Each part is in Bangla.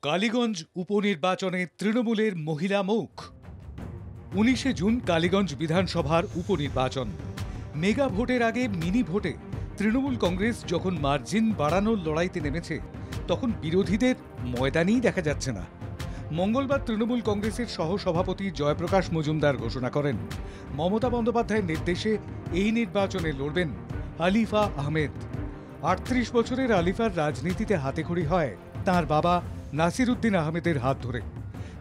কালীগঞ্জ উপনির্বাচনে তৃণমূলের মহিলা মুখ। 19শে জুন কালীগঞ্জ বিধানসভার উপনির্বাচন। মেগা ভোটের আগে মিনি ভোটে তৃণমূল কংগ্রেস যখন মার্জিন বাড়ানোর লড়াইতে নেমেছে, তখন বিরোধীদের ময়দানেই দেখা যাচ্ছে না। মঙ্গলবার তৃণমূল কংগ্রেসের সহসভাপতি জয়প্রকাশ মজুমদার ঘোষণা করেন, মমতা বন্দ্যোপাধ্যায়ের নির্দেশে এই নির্বাচনে লড়বেন আলিফা আহমেদ। 38 বছরের আলিফার রাজনীতিতে হাতেখড়ি হয় তাঁর বাবা নাসির উদ্দিন আহমেদের হাত ধরে।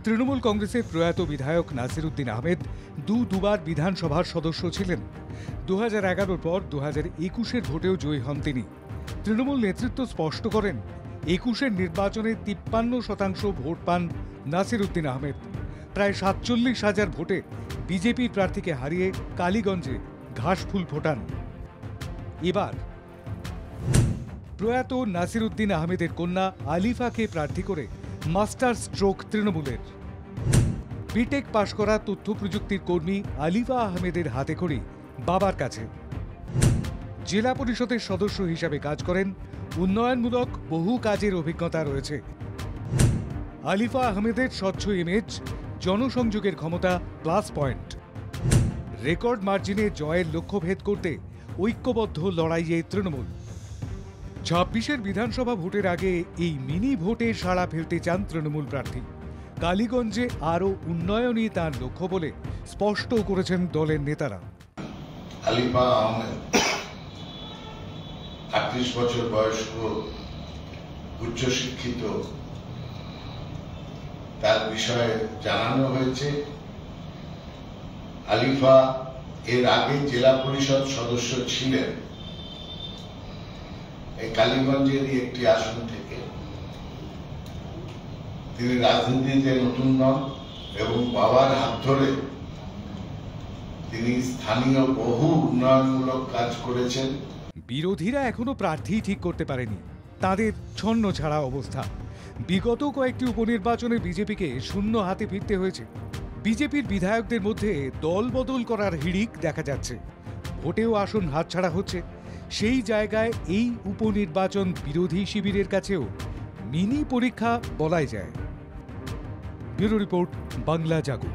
তৃণমূল কংগ্রেসের প্রয়াত বিধায়ক নাসির উদ্দিন আহমেদ দুবার বিধানসভার সদস্য ছিলেন। 2011 পর 2021-এর ভোটেও জয়ী হন তিনি। তৃণমূল নেতৃত্ব স্পষ্ট করেন, 21-এর নির্বাচনে 53% ভোট পান নাসির উদ্দিন আহমেদ। প্রায় 47,000 ভোটে বিজেপির প্রার্থীকে হারিয়ে কালীগঞ্জে ঘাসফুল ফোটান। এবার প্রয়াত নাসির উদ্দিন আহমেদের কন্যা আলিফাকে প্রার্থী করে মাস্টার স্ট্রোক তৃণমূলের। বিটেক পাশ করা তথ্য প্রযুক্তির কর্মী আলিফা আহমেদের হাতেখড়ি বাবার কাছে। জেলা পরিষদের সদস্য হিসাবে কাজ করেন, উন্নয়নমূলক বহু কাজের অভিজ্ঞতা রয়েছে। আলিফা আহমেদের স্বচ্ছ ইমেজ, জনসংযোগের ক্ষমতা প্লাস পয়েন্ট। রেকর্ড মার্জিনে জয়ের লক্ষ্যভেদ করতে ঐক্যবদ্ধ লড়াইয়ে তৃণমূল। 26-এর বিধানসভা ভোটের আগে এই মিনি ভোটে সাড়া ফেলতে চান তৃণমূল প্রার্থী। কালীগঞ্জে আরও উন্নয়নই তাঁর লক্ষ্য বলে স্পষ্ট করেছেন দলের নেতারা। আলিফা আহমেদ 38 বছর বয়স্ক, উচ্চশিক্ষিত, তার বিষয়ে জানানো হয়েছে। আলিফা এর আগে জেলা পরিষদ সদস্য ছিলেন এই কালীগঞ্জেরই একটি আসন থেকে। তিনি রাজনীতিতে নতুন নন এবং বাবার হাত ধরে তিনি স্থানীয় বহু উন্নয়নমূলক কাজ করেছেন। বিরোধীরা এখনো প্রার্থী ঠিক করতে পারেনি, তাদের ছন্ন ছাড়া অবস্থা। বিগত কয়েকটি উপনির্বাচনে বিজেপিকে শূন্য হাতে ফিরতে হয়েছে। বিজেপির বিধায়কদের মধ্যে দল বদল করার হিড়িক দেখা যাচ্ছে। ভোটেও আসন হাতছাড়া হচ্ছে। সেই জায়গায় এই উপনির্বাচন বিরোধী শিবিরের কাছেও মিনি পরীক্ষা বলাই যায়। ব্যুরো রিপোর্ট, বাংলা জাগো।